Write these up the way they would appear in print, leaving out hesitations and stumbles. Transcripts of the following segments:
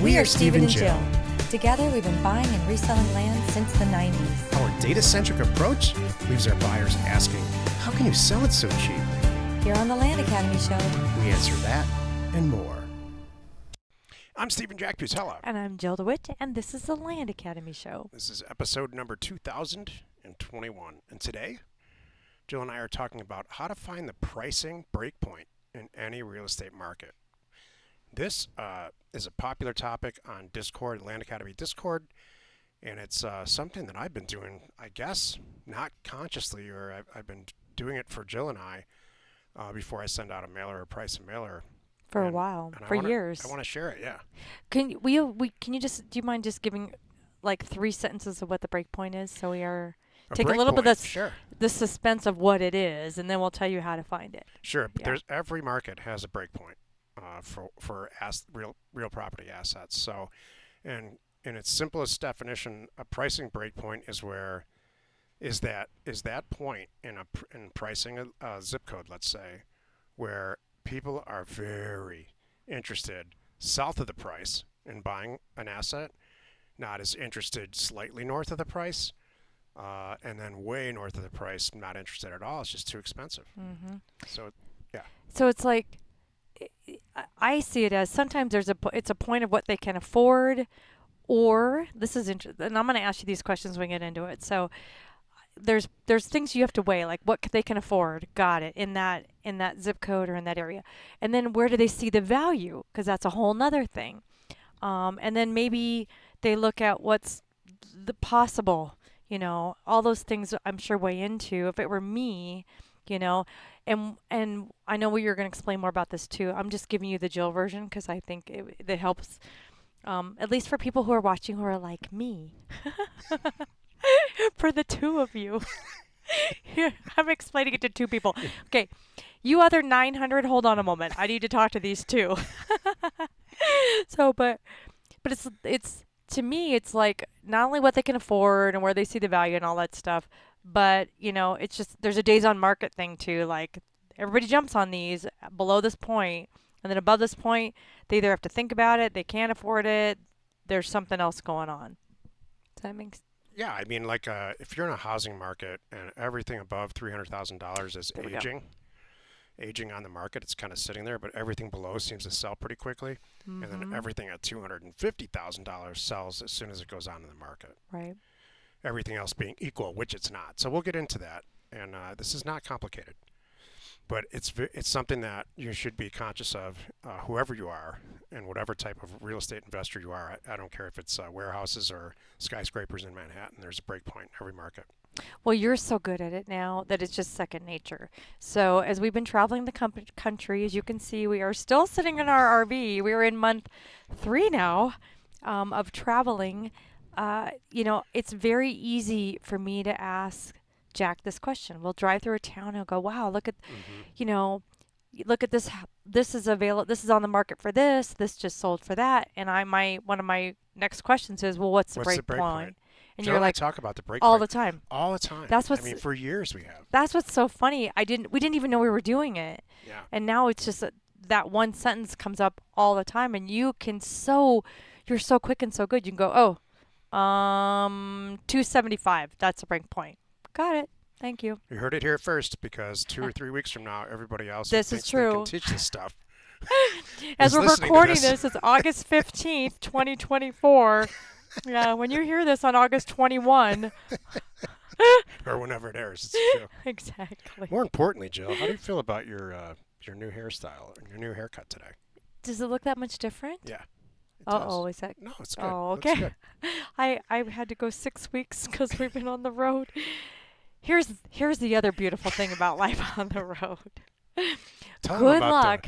We are Steve and Jill. Together, we've been buying and reselling land since the 90s. Our data-centric approach leaves our buyers asking, how can you sell it so cheap? Here on the Land Academy Show, We answer that and more. I'm Stephen Jack Butala. And I'm Jill DeWit, and this is the Land Academy Show. This is episode number 2021. And today, Jill and I are talking about how to find the pricing breakpoint in any real estate market. This is a popular topic on Discord, Land Academy Discord, and it's something that I've been doing, I guess, not consciously, or I've been doing it for Jill and I before I send out a mailer or price a mailer. For a while, for years. I want to share it, yeah. Can you just, do you mind just giving like 3 sentences of what the breakpoint is, so we are take a little bit of the suspense of what it is, and then we'll tell you how to find it. Sure, but there's every market has a breakpoint for real property assets. So, and in its simplest definition, a pricing breakpoint is that point in pricing a zip code, let's say, where people are very interested south of the price in buying an asset, not as interested slightly north of the price, and then way north of the price, not interested at all. It's just too expensive. Mm-hmm. So, yeah. So it's like, I see it as sometimes it's a point of what they can afford, or this is interesting, and I'm going to ask you these questions when we get into it. So there's things you have to weigh, like what they can afford, got it, in that zip code or in that area, and then where do they see the value, because that's a whole nother thing, and then maybe they look at what's the possible, all those things I'm sure weigh into. If it were me, and I know you're going to explain more about this too. I'm just giving you the Jill version because I think it helps, at least for people who are watching who are like me. For the two of you. Here, I'm explaining it to 2 people. Okay, you other 900, hold on a moment. I need to talk to these 2. So, but it's to me, it's like not only what they can afford and where they see the value and all that stuff, but, it's just, there's a days on market thing too. Like everybody jumps on these below this point, and then above this point, they either have to think about it, they can't afford it, there's something else going on. Does that make sense? Yeah, I mean, like if you're in a housing market and everything above $300,000 is aging on the market, it's kind of sitting there, but everything below seems to sell pretty quickly. Mm-hmm. And then everything at $250,000 sells as soon as it goes on in the market. Right. Everything else being equal, which it's not. So we'll get into that. And this is not complicated, but it's something that you should be conscious of, whoever you are and whatever type of real estate investor you are. I don't care if it's warehouses or skyscrapers in Manhattan. There's a breakpoint in every market. Well, you're so good at it now that it's just second nature. So as we've been traveling the country, as you can see, we are still sitting in our RV. We're in month 3 now of traveling. It's very easy for me to ask Jack this question. We'll drive through a town and he'll go, wow, look at, look at this. This is available. This is on the market for this. This just sold for that. And one of my next questions is, well, what's the breakpoint? And Joe you're like, I talk about the breakpoint all the time. All the time. For years we have. That's what's so funny. We didn't even know we were doing it. Yeah. And now it's just that one sentence comes up all the time, and you're so quick and so good. You can go, 275. That's a breakpoint. Got it. Thank you. You heard it here first, because 2 or 3 weeks from now, everybody else this thinks is true. They can teach this stuff. As we're recording this, it's August 15th, 2024. Yeah, when you hear this on August 21. Or whenever it airs, it's true. Exactly. More importantly, Jill, how do you feel about your new hairstyle and your new haircut today? Does it look that much different? Yeah. Oh, is that? No, it's good. Oh, okay. Good. I had to go 6 weeks because we've been on the road. Here's the other beautiful thing about life on the road. Tell Good them about luck.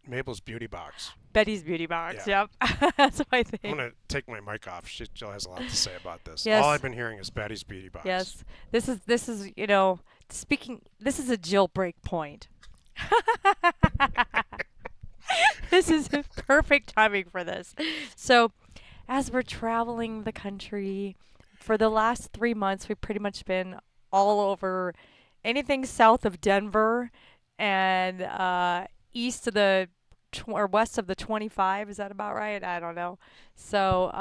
Mabel's beauty box. Betty's beauty box. Yeah. Yep. That's what I think. I'm gonna take my mic off. Jill has a lot to say about this. Yes. All I've been hearing is Betty's beauty box. Yes. This is speaking. This is a Jill break point. This is perfect timing for this. So, as we're traveling the country for the last 3 months, we've pretty much been all over anything south of Denver and east of the or west of the 25. Is that about right? I don't know. So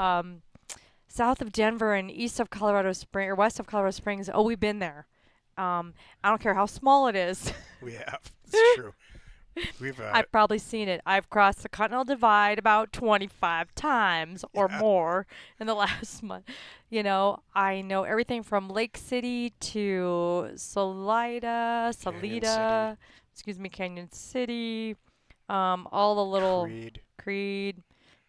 south of Denver and east of Colorado Springs, or west of Colorado Springs. Oh, we've been there. I don't care how small it is. We have. It's true. We've I've probably seen it. I've crossed the Continental Divide about 25 times or more in the last month. You know, I know everything from Lake City to Salida, Canyon City, all the little Creed,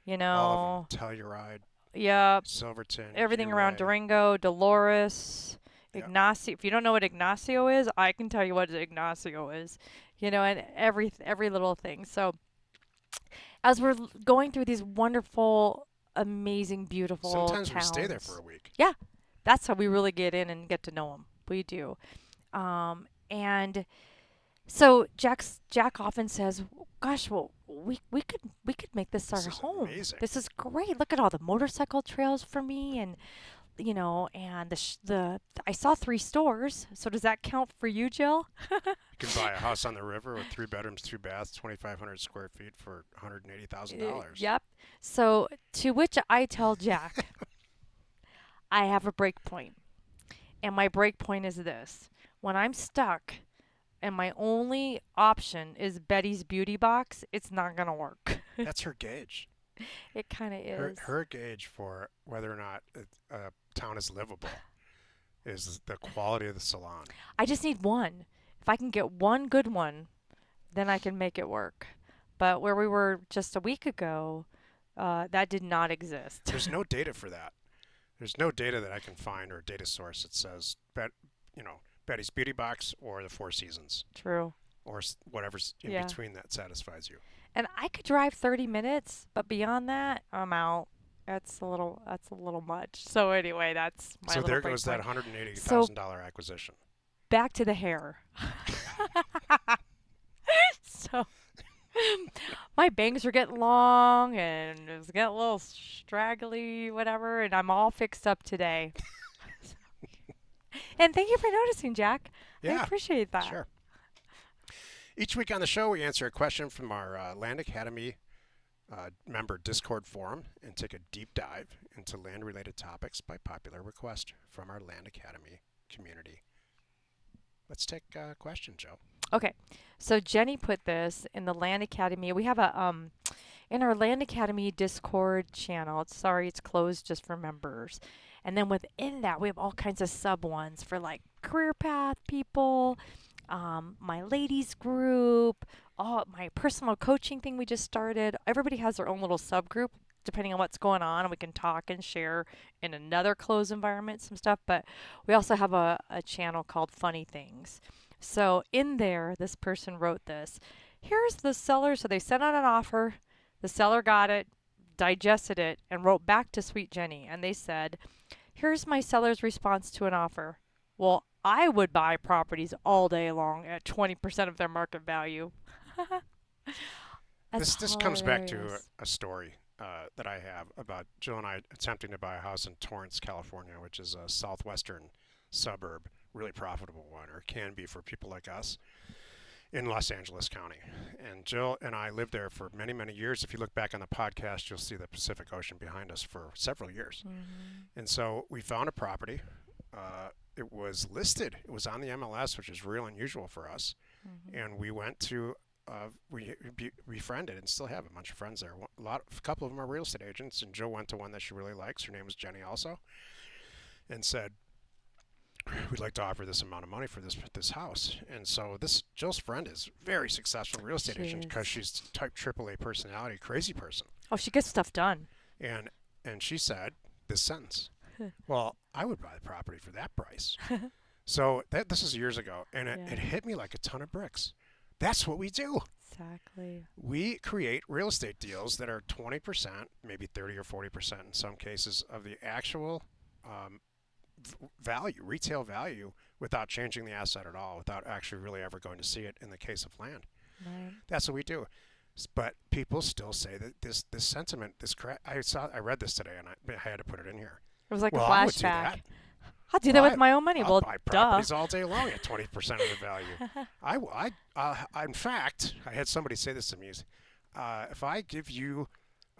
you know, all of them, Telluride, yep, Silverton, everything around Ouray. Durango, Dolores, Yep. Ignacio. If you don't know what Ignacio is, I can tell you what Ignacio is. You know, and every little thing. So as we're going through these wonderful, amazing, beautiful Sometimes towns, we stay there for a week. yeah, that's how we really get in and get to know them. We do. And so Jack often says, "Gosh, well, we could make this our This is home. amazing. This is great. Look at all the motorcycle trails for me, and you know, and the I saw 3 stores. So does that count for you, Jill? You can buy a house on the river with 3 bedrooms, 2 baths, 2,500 square feet for $180,000. Yep. So to which I tell Jack, I have a break point, and my break point is this: when I'm stuck, and my only option is Betty's Beauty Box, it's not gonna work. That's her gauge. It kind of is. Her gauge for whether or not a town is livable is the quality of the salon. I just need one. If I can get one good one, then I can make it work. But where we were just a week ago, that did not exist. There's no data for that. There's no data that I can find or a data source that says, Betty's Beauty Box or the Four Seasons True. or whatever's in Yeah. between that satisfies you. And I could drive 30 minutes, but beyond that, I'm out. That's a little much. So anyway, that's my So little there break goes that point. $180,000 acquisition. Back to the hair. So my bangs are getting long and it's getting a little straggly, whatever, and I'm all fixed up today. And thank you for noticing, Jack. I Yeah, appreciate that. Sure. Each week on the show, we answer a question from our Land Academy member Discord forum and take a deep dive into land-related topics by popular request from our Land Academy community. Let's take a question, Joe. Okay, so Jenny put this in the Land Academy. We have a in our Land Academy Discord channel. It's closed just for members. And then within that, we have all kinds of sub ones for like career path people, my ladies group, my personal coaching thing we just started. Everybody has their own little subgroup depending on what's going on, and we can talk and share in another closed environment some stuff. But we also have a channel called Funny Things. So in there, this person wrote this. Here's the seller. So they sent out an offer. The seller got it, digested it, and wrote back to Sweet Jenny. And they said, here's my seller's response to an offer. Well, I would buy properties all day long at 20% of their market value. This comes back to a story that I have about Jill and I attempting to buy a house in Torrance, California, which is a southwestern suburb, really profitable one, or can be for people like us, in Los Angeles County. And Jill and I lived there for many, many years. If you look back on the podcast, you'll see the Pacific Ocean behind us for several years. Mm-hmm. And so we found a property. It was listed. It was on the MLS, which is real unusual for us. Mm-hmm. And we went to we befriended and still have a bunch of friends there. A couple of them are real estate agents, and Jill went to one that she really likes. Her name was Jenny also, and said, we'd like to offer this amount of money for this house. And so Jill's friend is very successful real estate agent because she's type AAA personality, crazy person. Oh, she gets stuff done. And she said this sentence, well, I would buy the property for that price. So this is years ago, and it hit me like a ton of bricks. That's what we do. Exactly. We create real estate deals that are 20%, maybe 30 or 40% in some cases, of the actual value, retail value, without changing the asset at all, without actually really ever going to see it in the case of land. Right. That's what we do. But people still say that this sentiment, I read this today, and I had to put it in here. It was like Well, a I would do flashback. that. I'll do that with my own money. I'll Well, buy duh. properties all day long at 20% of the value. In fact, I had somebody say this to me. if I give you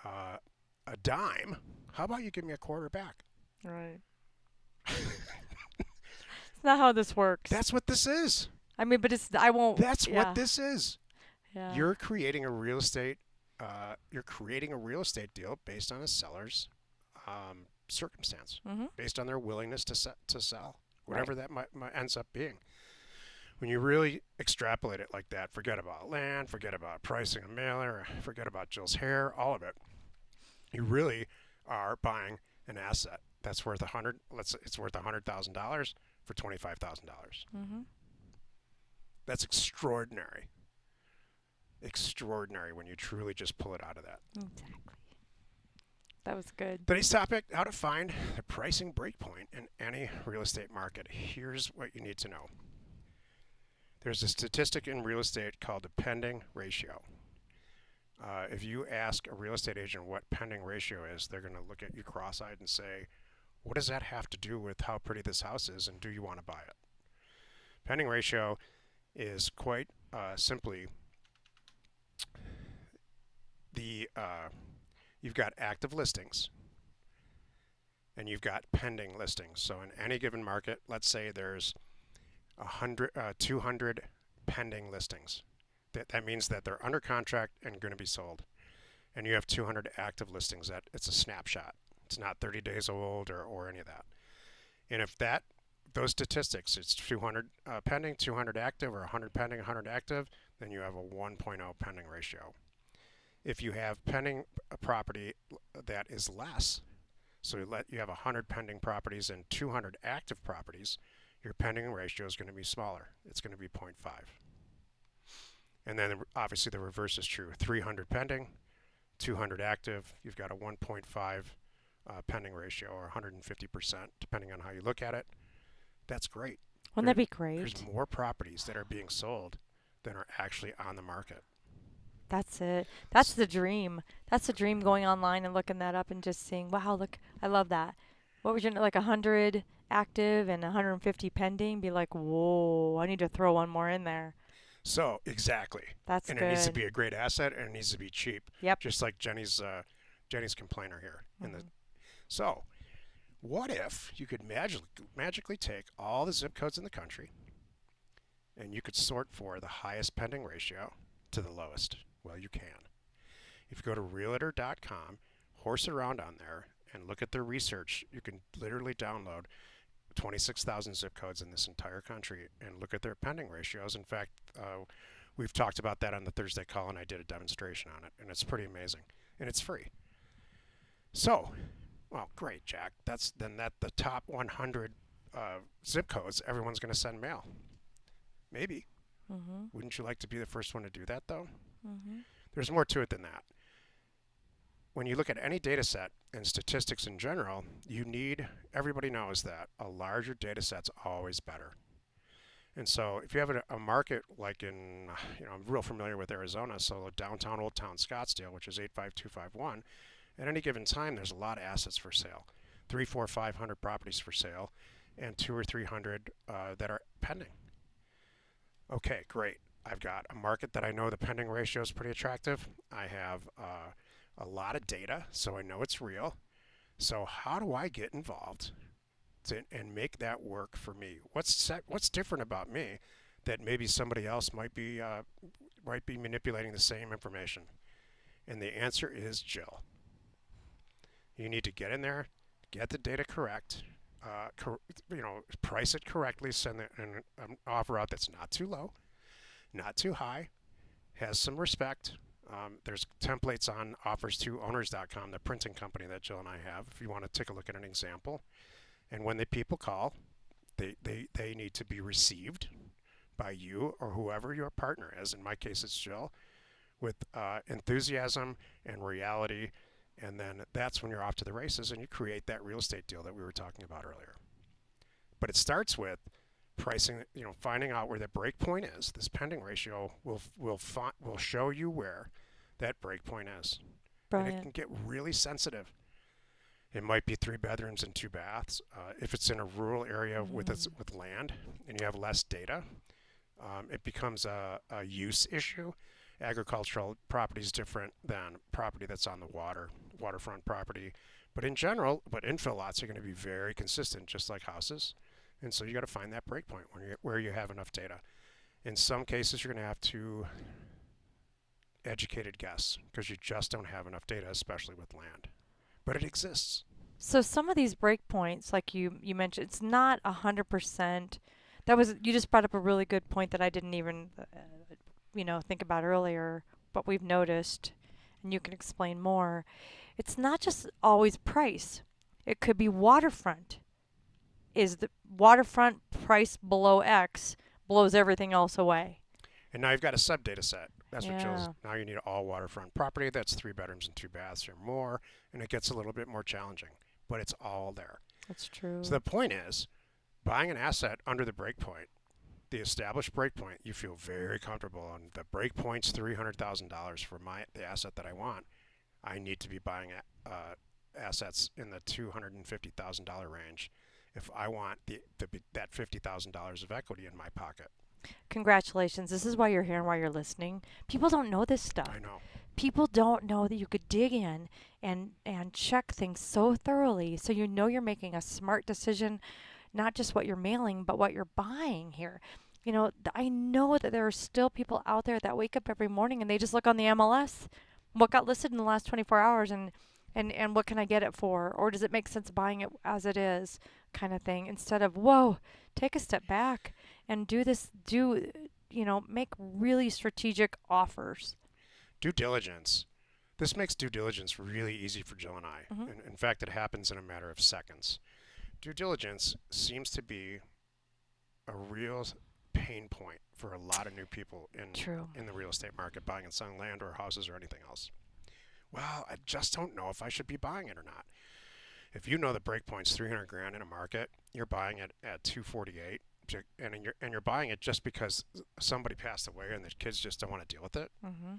uh, a dime, how about you give me a quarter back? Right. It's not how this works. That's what this is. I mean, but I won't. That's yeah. what this is. Yeah. You're creating a real estate. You're creating a real estate deal based on a seller's circumstance, based on their willingness to sell, whatever that might ends up being. When you really extrapolate it like that, forget about land, forget about pricing a mailer, forget about Jill's hair, all of it. You really are buying an asset that's worth it's worth $100,000 for $25,000. That's extraordinary. Extraordinary when you truly just pull it out of that. Exactly. That was good. Today's topic: how to find the pricing breakpoint in any real estate market. Here's what you need to know. There's a statistic in real estate called the pending ratio. If you ask a real estate agent what pending ratio is, they're going to look at you cross-eyed and say, what does that have to do with how pretty this house is, and do you want to buy it? Pending ratio is quite simply you've got active listings and you've got pending listings. So in any given market, let's say there's 200 pending listings. That means that they're under contract and going to be sold. And you have 200 active listings. It's a snapshot. It's not 30 days old or any of that. And if those statistics, it's 200 pending, 200 active, or 100 pending, 100 active, then you have a 1.0 pending ratio. If you have pending a property that is less, so you have 100 pending properties and 200 active properties, your pending ratio is going to be smaller. It's going to be 0.5. And then obviously the reverse is true. 300 pending, 200 active, you've got a 1.5 pending ratio, or 150%, depending on how you look at it. That's great. Wouldn't that be great? There's more properties that are being sold than are actually on the market. That's it. That's the dream. That's the dream, going online and looking that up and just seeing, wow, look, I love that. What was your, like 100 active and 150 pending? Be like, whoa, I need to throw one more in there. So, exactly. That's and good. It needs to be a great asset, and it needs to be cheap. Yep. Just like Jenny's complainer here. So, what if you could magically take all the zip codes in the country, and you could sort for the highest pending ratio to the lowest? Well, you can. If you go to realtor.com, horse around on there, and look at their research, you can literally download 26,000 zip codes in this entire country and look at their pending ratios. In fact, we've talked about that on the Thursday call, and I did a demonstration on it, and it's pretty amazing, and it's free. So, well, great, Jack. That's the top 100 zip codes everyone's going to send mail. Maybe. Wouldn't you like to be the first one to do that, though? There's more to it than that. When you look at any data set and statistics in general, everybody knows that a larger data set's always better. And so if you have a market like in, I'm real familiar with Arizona, so downtown Old Town Scottsdale, which is 85251, at any given time there's a lot of assets for sale. 300, 400, 500 properties for sale, and 200 or 300 that are pending. Okay, great. I've got a market that I know the pending ratio is pretty attractive. I have a lot of data, so I know it's real. So how do I get involved and make that work for me? What's different about me that maybe somebody else might be manipulating the same information? And the answer is Jill. You need to get in there, get the data correct, price it correctly, send an offer out that's not too low, not too high, has some respect. There's templates on offers2owners.com, the printing company that Jill and I have, if you want to take a look at an example. And when the people call, they need to be received by you or whoever your partner is. In my case, it's Jill, with enthusiasm and reality. And then that's when you're off to the races and you create that real estate deal that we were talking about earlier. But it starts with pricing, finding out where the break point is. This pending ratio will show you where that break point is. Brilliant. And it can get really sensitive. It might be 3 bedrooms and 2 baths. If it's in a rural area with land and you have less data, it becomes a use issue. agricultural property is different than property that's on the water, waterfront property. But in general, infill lots are going to be very consistent, just like houses. And so you got to find that breakpoint where you have enough data. In some cases, you're going to have to educated guess because you just don't have enough data, especially with land. But it exists. So some of these breakpoints, like you mentioned, it's not 100%. You just brought up a really good point that I didn't even, think about earlier, but we've noticed, and you can explain more. It's not just always price. It could be waterfront. Is the waterfront price below X blows everything else away? And now you've got a sub data set. That's what Yeah. shows. Now you need all waterfront property. That's 3 bedrooms and 2 baths or more, and it gets a little bit more challenging. But it's all there. That's true. So the point is, buying an asset under the breakpoint, the established breakpoint, you feel very comfortable on the breakpoint's $300,000 for the asset that I want. I need to be buying assets in the $250,000 range if I want that $50,000 of equity in my pocket. Congratulations. This is why you're here and why you're listening. People don't know this stuff. I know. People don't know that you could dig in and check things so thoroughly so you know you're making a smart decision, not just what you're mailing, but what you're buying here. I know that there are still people out there that wake up every morning and they just look on the MLS, what got listed in the last 24 hours and what can I get it for? Or does it make sense buying it as it is kind of thing, instead of, whoa, take a step back and make really strategic offers. Due diligence. This makes due diligence really easy for Jill and I. Mhm. And in fact, it happens in a matter of seconds. Due diligence seems to be a real pain point for a lot of new people in the real estate market, buying and selling land or houses or anything else. Well, I just don't know if I should be buying it or not. If you know the breakpoint's 300 grand in a market, you're buying it at 248, and you're buying it just because somebody passed away and the kids just don't want to deal with it. Mm-hmm.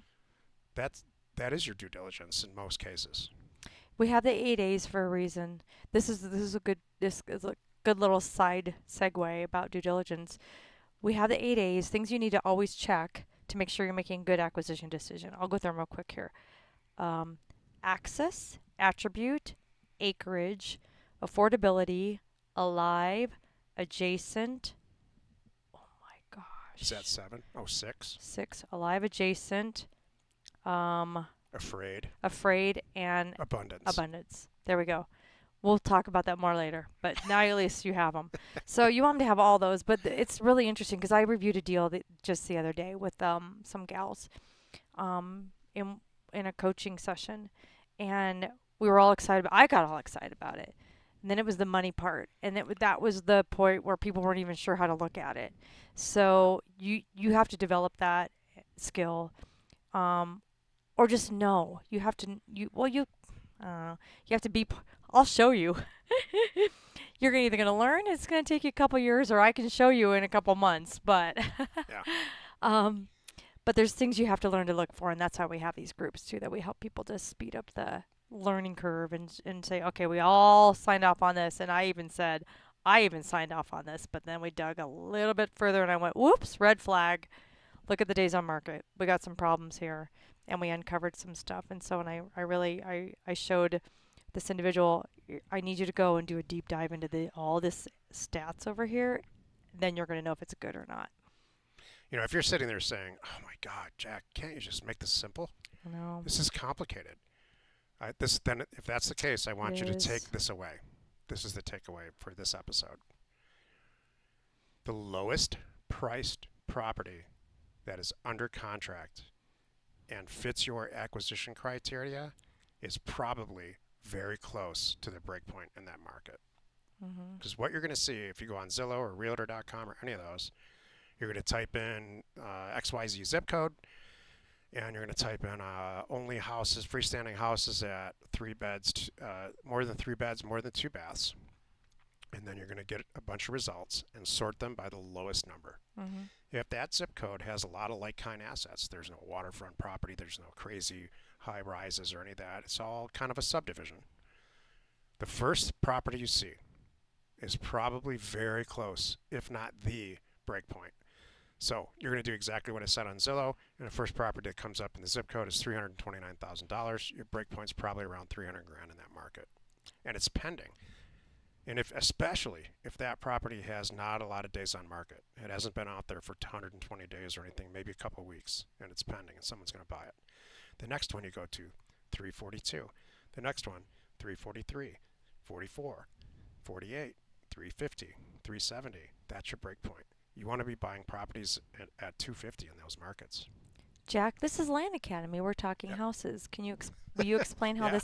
That is your due diligence in most cases. We have the 8A's for a reason. This is a good little side segue about due diligence. We have the 8A's, things you need to always check to make sure you're making a good acquisition decision. I'll go through them real quick here. Access, attribute, acreage, affordability, alive, adjacent. Oh my gosh. Is that 7? Oh, 6. 6, alive, adjacent, Afraid, and abundance. There we go. We'll talk about that more later, but now at least you have them. So you want them to have all those, but it's really interesting because I reviewed a deal just the other day with some gals in a coaching session, and we were all excited. I got all excited about it. And then it was the money part, and that was the point where people weren't even sure how to look at it. So you have to develop that skill, or just know. You have to I don't know. You have to be. I'll show you. You're either going to learn. It's going to take you a couple years, or I can show you in a couple months. But but there's things you have to learn to look for, and that's why we have these groups too, that we help people to speed up the learning curve and say, okay, we all signed off on this, and I even signed off on this, but then we dug a little bit further, and I went, whoops, red flag. Look at the days on market. We got some problems here, and we uncovered some stuff. And so, I showed this individual, I need you to go and do a deep dive into all this stats over here. Then you're going to know if it's good or not. If you're sitting there saying, "Oh my God, Jack, can't you just make this simple? No. This is complicated." Then, if that's the case, I want you to take this away. This is the takeaway for this episode. The lowest priced property that is under contract and fits your acquisition criteria is probably very close to the breakpoint in that market. Because what you're going to see if you go on Zillow or Realtor.com or any of those, you're going to type in XYZ zip code, and you're going to type in only houses, freestanding houses at 3 beds, more than 3 beds, more than 2 baths. And then you're going to get a bunch of results and sort them by the lowest number. If that zip code has a lot of like-kind assets, there's no waterfront property, there's no crazy high rises or any of that. It's all kind of a subdivision. The first property you see is probably very close, if not the breakpoint. So you're going to do exactly what I said on Zillow, and the first property that comes up in the zip code is $329,000. Your breakpoint's probably around 300 grand in that market, and it's pending. And especially if that property has not a lot of days on market, it hasn't been out there for 120 days or anything, maybe a couple of weeks, and it's pending, and someone's going to buy it. The next one you go to, 342. The next one, 343, 44, 48, 350, 370. That's your breakpoint. You want to be buying properties at 250 in those markets. Jack, this is Land Academy. We're talking houses. Will you explain how Yeah.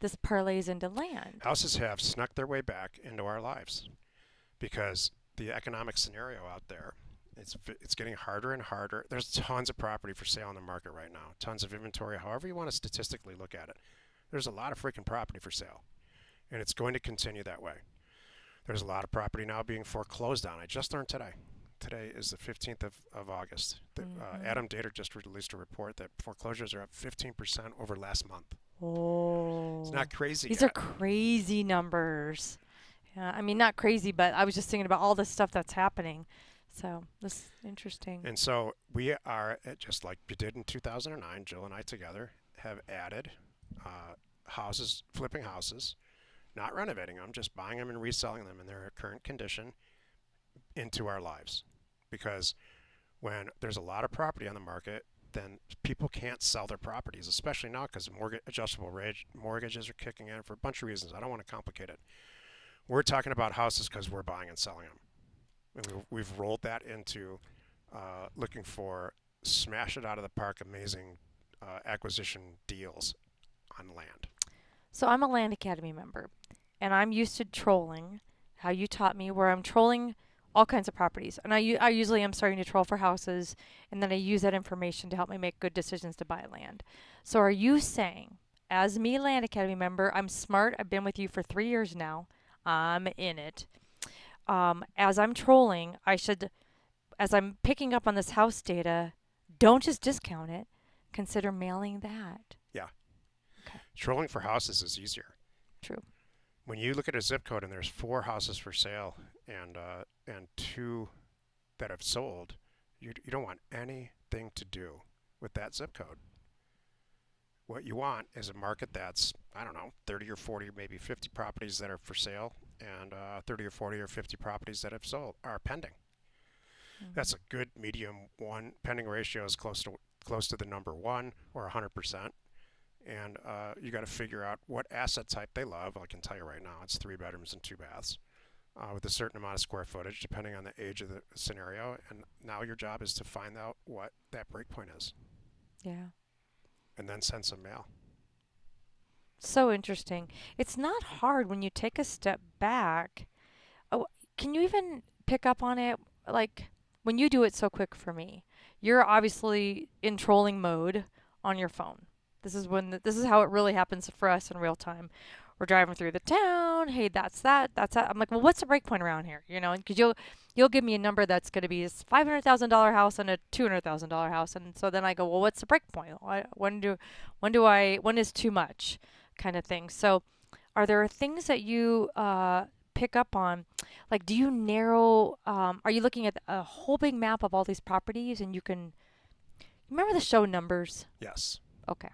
this parlays into land? Houses have snuck their way back into our lives because the economic scenario out there, it's getting harder and harder. There's tons of property for sale on the market right now, tons of inventory, however you want to statistically look at it. There's a lot of freaking property for sale, and it's going to continue that way. There's a lot of property now being foreclosed on. I just learned today. Today is the 15th of August. Adam Dater just released a report that foreclosures are up 15% over last month. Oh. It's not crazy These yet. are crazy numbers. Yeah, I mean, not crazy, but I was just thinking about all the stuff that's happening. So this is interesting. And so we are, just like we did in 2009, Jill and I together have added houses, flipping houses, not renovating them, just buying them and reselling them in their current condition into our lives. Because when there's a lot of property on the market, then people can't sell their properties, especially now because adjustable rate mortgages are kicking in for a bunch of reasons. I don't want to complicate it. We're talking about houses because we're buying and selling them. And we've rolled that into looking for smash it out of the park, amazing acquisition deals on land. So I'm a Land Academy member, and I'm used to trolling, how you taught me, where I'm trolling all kinds of properties. And I usually am starting to troll for houses, and then I use that information to help me make good decisions to buy land. So are you saying, as me, Land Academy member, I'm smart, I've been with you for 3 years now, I'm in it. As I'm trolling, as I'm picking up on this house data, don't just discount it, consider mailing that. Yeah. Okay. Trolling for houses is easier. True. When you look at a zip code and there's 4 houses for sale and 2 that have sold, you don't want anything to do with that zip code. What you want is a market that's, I don't know, 30 or 40, maybe 50 properties that are for sale and 30 or 40 or 50 properties that have sold are pending. Mm-hmm. That's a good medium one. Pending ratio is close to the number 1 or 100%. And you got to figure out what asset type they love. I can tell you right now, it's 3 bedrooms and 2 baths with a certain amount of square footage, depending on the age of the scenario. And now your job is to find out what that breakpoint is. Yeah. And then send some mail. So interesting. It's not hard when you take a step back. Oh, can you even pick up on it? Like when you do it so quick for me, you're obviously in trolling mode on your phone. This is how it really happens for us in real time. We're driving through the town. Hey, that's that. I'm like, well, what's the breakpoint around here? You know, because you'll give me a number that's going to be a $500,000 house and a $200,000 house, and so then I go, well, what's the breakpoint? When is too much, kind of thing. So, are there things that you pick up on? Like, do you narrow? Are you looking at a whole big map of all these properties, and you can remember the show Numbers? Yes. Okay.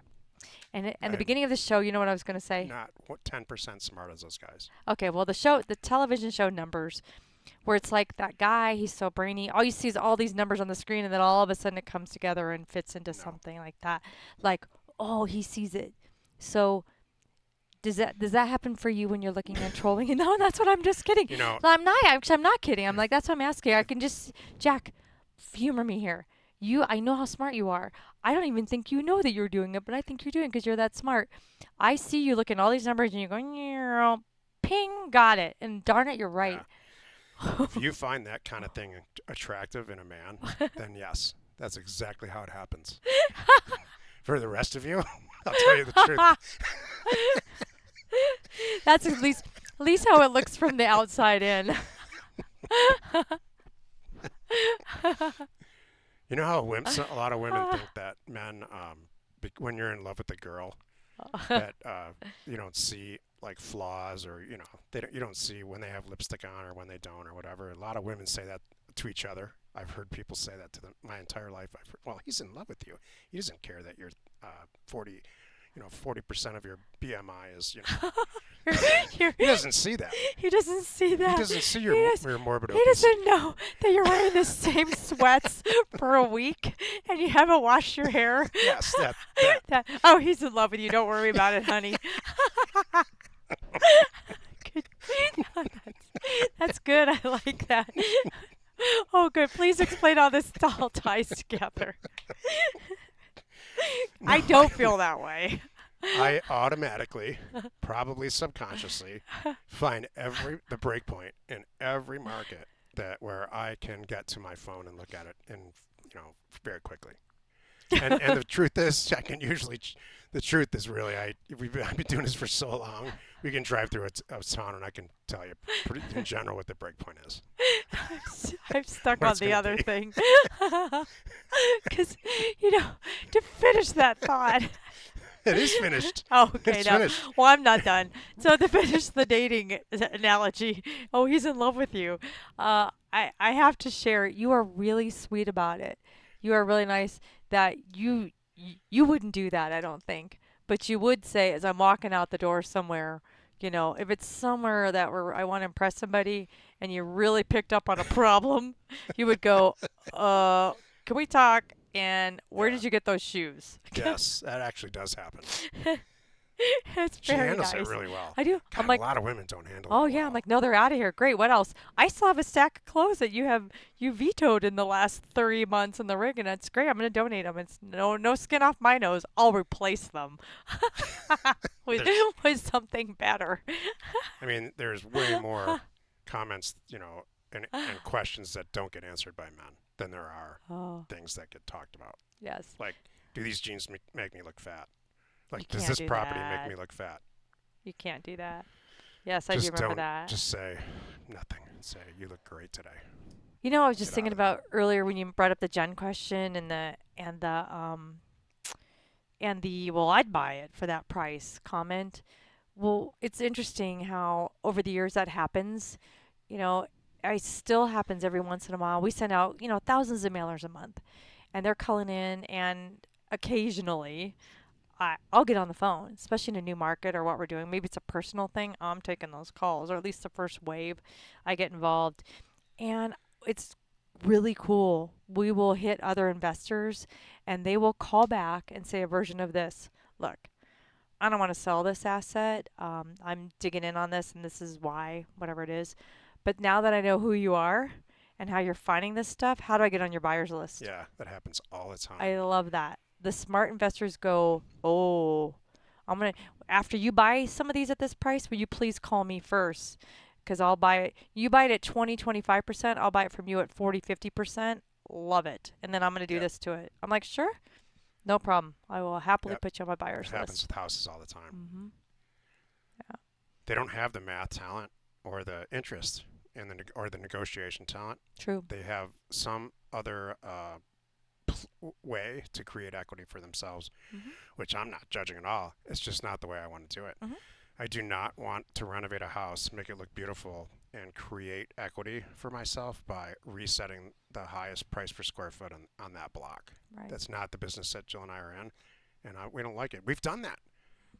And at the beginning of the show, you know what I was going to say? Not 10% smart as those guys. Okay, well, the television show Numbers, where it's like that guy, he's so brainy. All you see is all these numbers on the screen, and then all of a sudden it comes together and fits into something like that. Like, oh, he sees it. So does that happen for you when you're looking at trolling? No, that's what I'm just kidding. You know, No, I'm not kidding. I'm like, that's what I'm asking. I can just, Jack, humor me here. I know how smart you are. I don't even think you know that you're doing it, but I think you're doing it because you're that smart. I see you looking at all these numbers and you're going, ping, got it. And darn it, you're right. Yeah. If you find that kind of thing attractive in a man, then yes, that's exactly how it happens. For the rest of you, I'll tell you the truth. That's at least how it looks from the outside in. You know how a lot of women think that men, when you're in love with a girl, that you don't see like flaws or you don't see when they have lipstick on or when they don't or whatever. A lot of women say that to each other I've heard people say that to them my entire life. I've heard, well, he's in love with you. He doesn't care that you're 40, 40% of your BMI is, he doesn't see that. He doesn't see that. He doesn't see your morbid He obesity. doesn't know that you're wearing the same sweats for a week and you haven't washed your hair. Yes, that. Oh, he's in love with you. Don't worry about it, honey. Good. That's good. I like that. Oh, good. Please explain how this all ties together. I don't feel that way. I automatically, probably subconsciously, find the breakpoint in every market where I can get to my phone and look at it, and very quickly. And the truth is, I can usually. The truth is really, I've been doing this for so long. We can drive through a town, and I can tell you in general what the breakpoint is. I'm stuck What on it's the gonna other be. thing. Because, to finish that thought. It is finished. Oh, okay, It's now. finished. Well, I'm not done. So to finish the dating analogy, oh, he's in love with you. I have to share. You are really sweet about it. You are really nice. That you wouldn't do that, I don't think. But you would say, as I'm walking out the door somewhere, if it's somewhere that I want to impress somebody, and you really picked up on a problem, you would go, can we talk? And where did you get those shoes? Yes, that actually does happen. It's She very handles nice. it really well. I do. God, I'm like, a lot of women don't handle oh it yeah. well. I'm like, no, they're out of here. Great. What else? I still have a stack of clothes that you vetoed in the last 3 months in the rig, and that's great. I'm gonna donate them. It's no skin off my nose. I'll replace them with something better. I mean, there's way more comments, and questions that don't get answered by men than there are Oh things that get talked about. yes. Like, do these jeans make me look fat? You Like, does can't this do property that. make me look fat? You can't do that. Yes, I do Just remember don't. that. Just say nothing. Say you look great today. I was just Get thinking out of about earlier when you brought up the Jen question and the well, I'd buy it for that price comment. Well, it's interesting how over the years that happens. It still happens every once in a while. We send out, thousands of mailers a month, and they're calling in, and occasionally I'll get on the phone, especially in a new market or what we're doing. Maybe it's a personal thing. I'm taking those calls, or at least the first wave I get involved. And it's really cool. We will hit other investors, and they will call back and say a version of this. Look, I don't want to sell this asset. I'm digging in on this, and this is why, whatever it is. But now that I know who you are and how you're finding this stuff, how do I get on your buyer's list? Yeah, that happens all the time. I love that. The smart investors go, oh, after you buy some of these at this price, will you please call me first? Because I'll buy it. You buy it at 20, 25%. I'll buy it from you at 40, 50%. Love it. And then I'm going to do this to it. I'm like, sure. No problem. I will happily put you on my buyer's It happens list. with houses all the time. Mm-hmm. Yeah. They don't have the math talent or the interest in or the negotiation talent. True. They have some other way to create equity for themselves, which I'm not judging at all. It's just not the way I want to do it. Mm-hmm. I do not want to renovate a house, make it look beautiful, and create equity for myself by resetting the highest price per square foot on that block. Right. That's not the business that Jill and I are in, and we don't like it. We've done that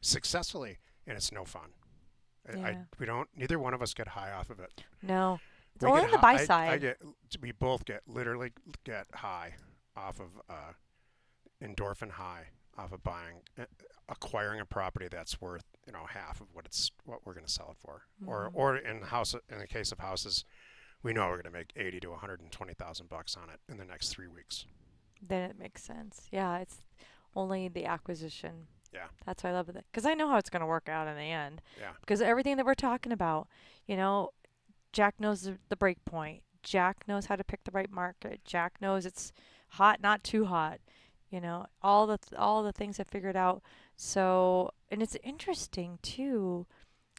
successfully, and it's no fun. Yeah. Neither one of us get high off of it. No. It's We only get on the hi- buy side. we both literally get high off of endorphin high off of acquiring a property that's worth half of what we're going to sell it for, or in the case of houses, we know we're going to make $80,000 to $120,000 on it in the next 3 weeks. Then it makes sense. Yeah, it's only the acquisition. Yeah. That's why I love it. Because I know how it's going to work out in the end. Yeah. Because everything that we're talking about, Jack knows the break point. Jack knows how to pick the right market. Jack knows it's hot, not too hot. All the things I figured out. So, and it's interesting too.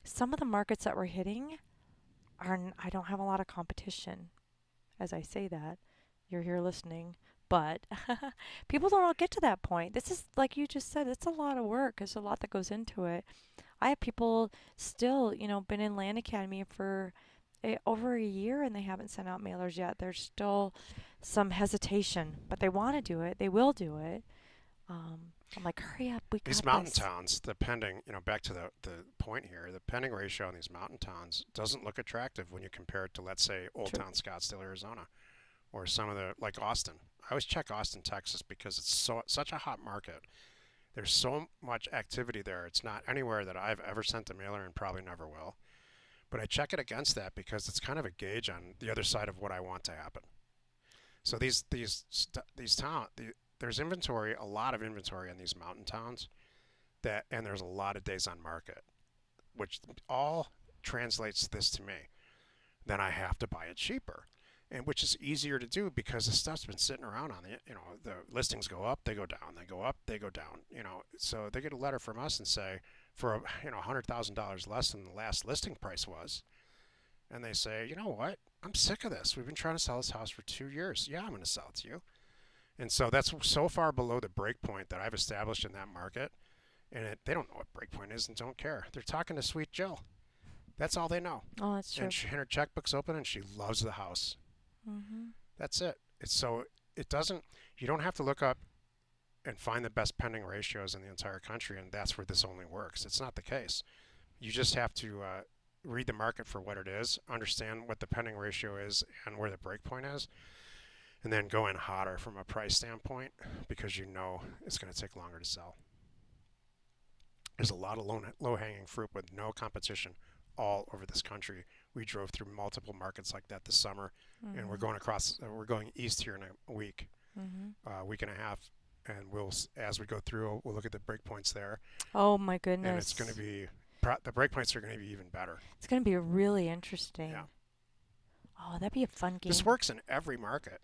Some of the markets that we're hitting I don't have a lot of competition. As I say that, you're here listening, but people don't all get to that point. This is, like you just said, it's a lot of work. There's a lot that goes into it. I have people still, been in Land Academy for over a year, and they haven't sent out mailers yet. They're still some hesitation, but they want to do it. They will do it. I'm like, hurry up, we got These mountain this. towns, the pending, back to the point here, the pending ratio on these mountain towns doesn't look attractive when you compare it to, let's say, Old True. Town Scottsdale, Arizona, or some of the, like Austin. I always check Austin, Texas, because it's such a hot market. There's so much activity there. It's not anywhere that I've ever sent a mailer and probably never will. But I check it against that because it's kind of a gauge on the other side of what I want to happen. So there's inventory, a lot of inventory in these mountain towns, and there's a lot of days on market, which all translates this to me. Then I have to buy it cheaper, and which is easier to do because the stuff's been sitting around on the, the listings go up, they go down, they go up, they go down, so they get a letter from us and say for $100,000 less than the last listing price was, and they say, you know what, I'm sick of this. We've been trying to sell this house for 2 years. Yeah, I'm going to sell it to you. And so that's so far below the break point that I've established in that market, and they don't know what break point is and don't care. They're talking to Sweet Jill. That's all they know. Oh, that's true. And her checkbook's open, and she loves the house. Mm-hmm. That's it. You don't have to look up and find the best pending ratios in the entire country, and that's where this only works. It's not the case. You just have to read the market for what it is, understand what the pending ratio is and where the break point is, and then go in hotter from a price standpoint because it's going to take longer to sell. There's a lot of low-hanging fruit with no competition all over this country. We drove through multiple markets like that this summer, and we're going east here in a week, week and a half, and as we go through, we'll look at the breakpoints there. Oh my goodness! And it's going to be the breakpoints are going to be even better. It's going to be really interesting. Yeah. Oh, that'd be a fun game. This works in every market.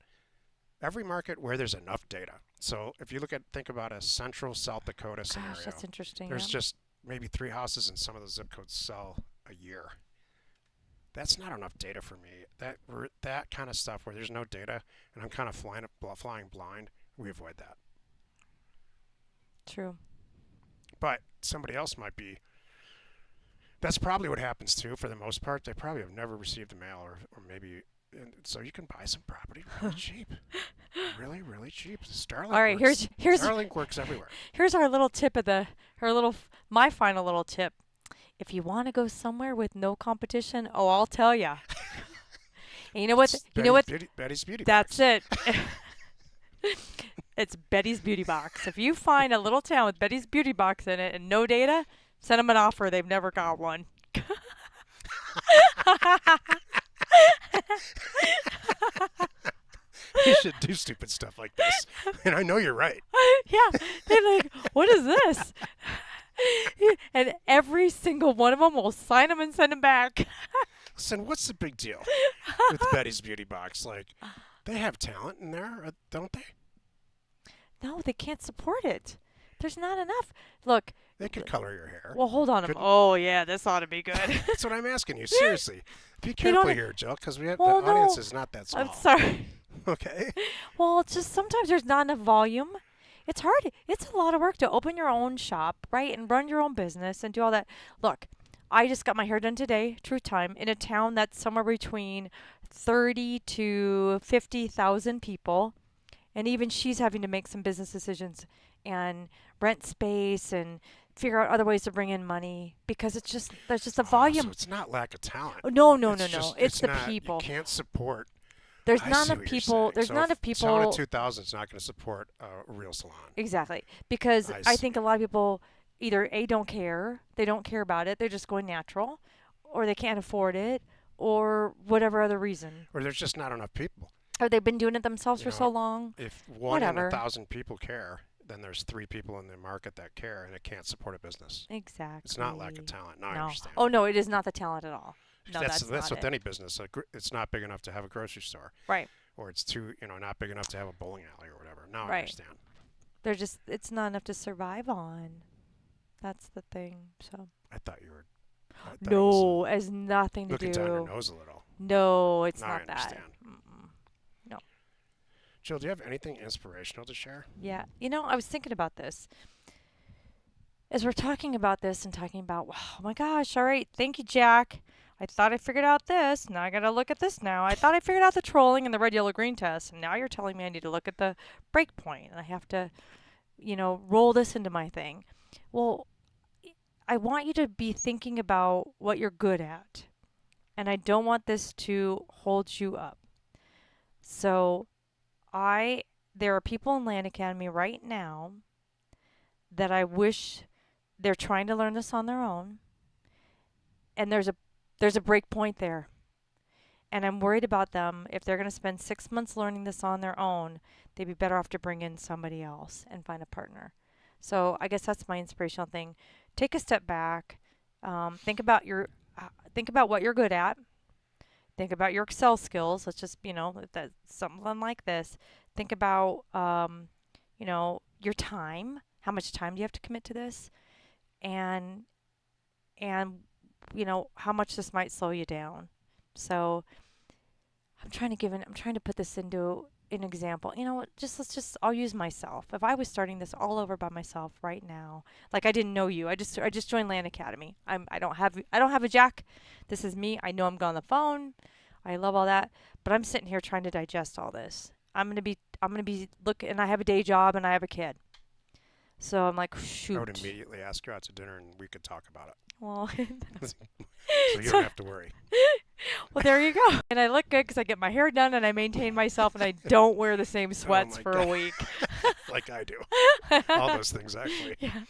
Every market where there's enough data. So if you think about a central South Dakota scenario, Gosh, that's interesting. there's just maybe 3 houses and some of those zip codes sell a year. That's not enough data for me. That kind of stuff where there's no data and I'm kind of flying blind, we avoid that. True. But somebody else might be. That's probably what happens too. For the most part, they probably have never received a mail, or maybe. And so you can buy some property really cheap, really, really cheap. Starlink. All right, works. here's Starlink works everywhere. Here's our little tip my final little tip. If you want to go somewhere with no competition, I'll tell ya. And you know what? Betty's Beauty That's Box. it. It's Betty's Beauty Box. If you find a little town with Betty's Beauty Box in it and no data, send them an offer. They've never got one. You should do stupid stuff like this. And I know you're right. Yeah. They're like, what is this? And every single one of them will sign them and send them back. Listen, what's the big deal with Betty's Beauty Box? Like, they have talent in there, don't they? No, they can't support it. There's not enough. Look. They could color your hair. Well, hold on. Oh, yeah, this ought to be good. That's what I'm asking you. Seriously. Be careful here, Jill, because the Well, audience no. is not that small. I'm sorry. Okay. Well, it's just sometimes there's not enough volume. It's hard. It's a lot of work to open your own shop, right, and run your own business and do all that. Look, I just got my hair done today, true time, in a town that's somewhere between 30 to 50,000 people, and even she's having to make some business decisions and rent space and figure out other ways to bring in money because there's just a volume. So it's not lack of talent. No. It's the not, people. You can't support. There's I not see enough what you're people. saying. There's So not if enough people. Town of 2000 is not going to support a real salon. Exactly, because I I see. think a lot of people either don't care, they don't care about it, they're just going natural, or they can't afford it, or whatever other reason. Or there's just not enough people. Or they've been doing it themselves You for know, so long. If 1 in Whatever. 1,000 people care, then there's 3 people in the market that care, and it can't support a business. Exactly. It's not lack of talent. No, I No. understand. Oh no, it is not the talent at all. No, that's not with it. any business. It's not big enough to have a grocery store. Right. Or it's too, not big enough to have a bowling alley or whatever. No, I Right. understand. It's not enough to survive on. That's the thing. So. I thought you were. I thought it was, No, it has nothing to looking do. down your nose a little. No, it's Now not I that. understand. Mm-mm. Jill, do you have anything inspirational to share? Yeah. I was thinking about this. As we're talking about this and talking about, oh my gosh, all right, thank you, Jack. I thought I figured out this. Now I got to look at this now. I thought I figured out the trolling and the red, yellow, green test. And now you're telling me I need to look at the breakpoint. And I have to, roll this into my thing. Well, I want you to be thinking about what you're good at. And I don't want this to hold you up. So there are people in Land Academy right now that I wish they're trying to learn this on their own. And there's a break point there. And I'm worried about them. If they're going to spend 6 months learning this on their own, they'd be better off to bring in somebody else and find a partner. So I guess that's my inspirational thing. Take a step back. Think about what you're good at. Think about your Excel skills. Let's just, if that's something like this. Think about, your time. How much time do you have to commit to this? And how much this might slow you down. So I'm trying to put this into an example. I'll use myself. If I was starting this all over by myself right now, like I didn't know you, I just joined Land Academy. I don't have a jack. This is me. I know I'm on the phone. I love all that, but I'm sitting here trying to digest all this. I'm gonna be looking, and I have a day job and I have a kid. So I'm like, shoot. I would immediately ask you out to dinner and we could talk about it. Well, so you don't have to worry. Well, there you go. And I look good because I get my hair done and I maintain myself and I don't wear the same sweats for a week. Like I do. All those things, actually. Yeah.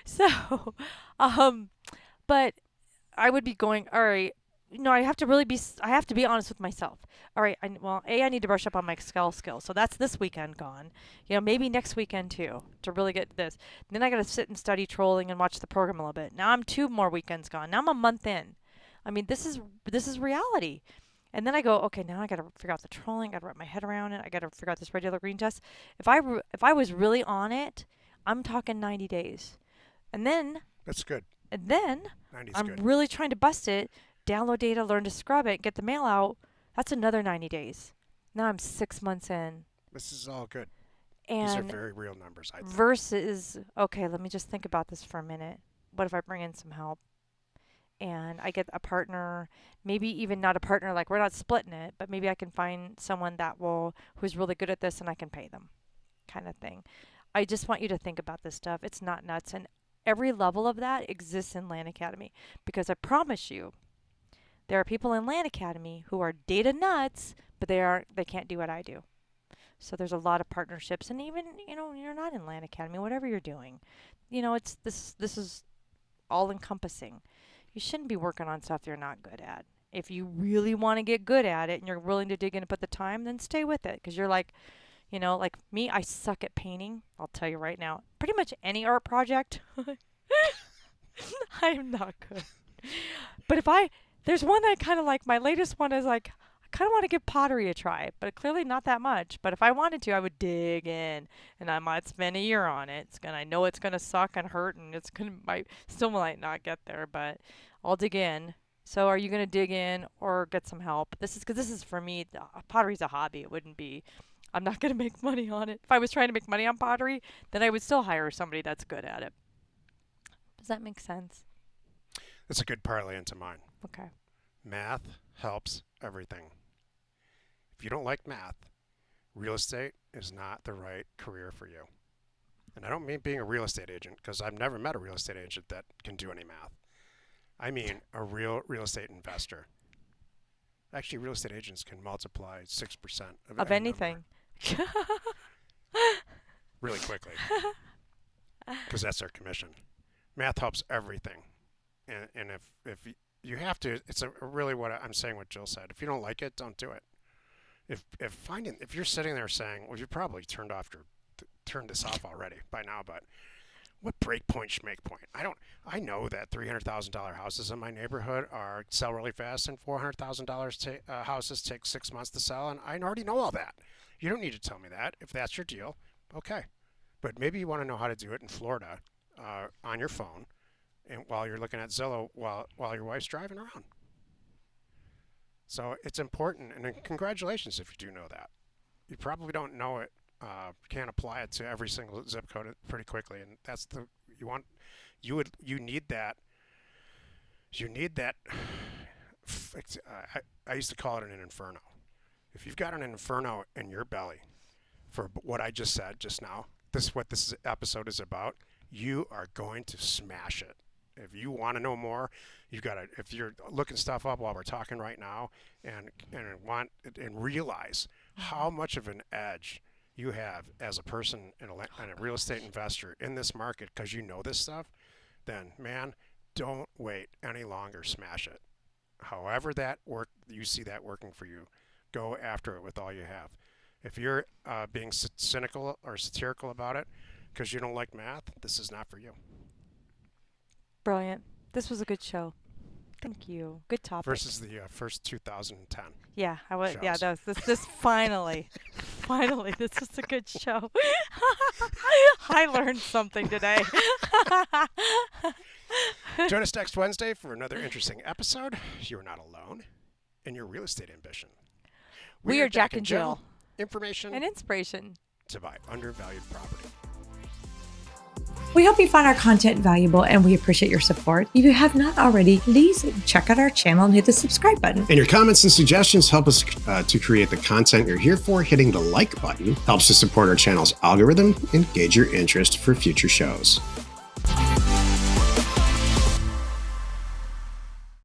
So, but I would be going, all right, I have to be honest with myself. All right, I need to brush up on my Excel skills. So that's this weekend gone. Maybe next weekend too, to really get this. Then I got to sit and study trolling and watch the program a little bit. Now I'm 2 more weekends gone. Now I'm a month in. I mean, this is reality. And then I go, okay, now I got to figure out the trolling. I got to wrap my head around it. I got to figure out this red, yellow, green test. If I was really on it, I'm talking 90 days. And then that's good. And then 90's I'm good. really trying to bust it. Download data, learn to scrub it, get the mail out. That's another 90 days. Now I'm 6 months in. This is all good. And these are very real numbers, I think. Versus, okay, let me just think about this for a minute. What if I bring in some help? And I get a partner, maybe even not a partner, like we're not splitting it, but maybe I can find someone who's really good at this and I can pay them, kind of thing. I just want you to think about this stuff. It's not nuts. And every level of that exists in Land Academy, because I promise you, there are people in Land Academy who are data nuts, but they can't do what I do. So there's a lot of partnerships, and even you're not in Land Academy, whatever you're doing, it's this is all encompassing. You shouldn't be working on stuff you're not good at. If you really want to get good at it and you're willing to dig in and put the time, then stay with it, because you're like me, I suck at painting. I'll tell you right now, pretty much any art project, I'm not good. But there's one that I kind of like. My latest one is like, I kind of want to give pottery a try, but clearly not that much. But if I wanted to, I would dig in, and I might spend a year on it. I know it's gonna suck and hurt, and still might not get there, but I'll dig in. So, are you gonna dig in or get some help? This is for me. Pottery's a hobby. It wouldn't be. I'm not gonna make money on it. If I was trying to make money on pottery, then I would still hire somebody that's good at it. Does that make sense? That's a good parlay into mine. Okay. Math helps everything. If you don't like math, real estate is not the right career for you. And I don't mean being a real estate agent, because I've never met a real estate agent that can do any math. I mean a real estate investor. Actually, real estate agents can multiply 6% of anything. Really quickly. Because that's their commission. Math helps everything. And if you have to, it's really what I'm saying, what Jill said. If you don't like it, don't do it. If you're sitting there saying, well, you probably turned this off already by now, but what breakpoint, schmakepoint? I know that $300,000 houses in my neighborhood sell really fast, and $400,000 houses take 6 months to sell, and I already know all that. You don't need to tell me that. If that's your deal, okay. But maybe you want to know how to do it in Florida on your phone, and while you're looking at Zillow while your wife's driving around. So it's important, and congratulations if you do know that. You probably don't know it. Can't apply it to every single zip code pretty quickly, and that's you need that You need that. I used to call it an inferno. If you've got an inferno in your belly for what I just said just now, this is what this episode is about. You are going to smash it. If you want to know more, you got to. If you're looking stuff up while we're talking right now, and realize how much of an edge you have as a person and a real estate investor in this market because you know this stuff, then man, don't wait any longer. Smash it. However you see that working for you, go after it with all you have. If you're being cynical or satirical about it because you don't like math, this is not for you. Brilliant. This was a good show. Thank you. Good topic. Versus the first 2010. Yeah, I was. shows. Yeah, this finally, this is a good show. I learned something today. Join us next Wednesday for another interesting episode. You are not alone in your real estate ambition. We are Jack and Jill. Information And inspiration to buy undervalued property. We hope you found our content valuable and we appreciate your support. If you have not already, please check out our channel and hit the subscribe button. And your comments and suggestions help us to create the content you're here for. Hitting the like button helps to support our channel's algorithm and gauge your interest for future shows.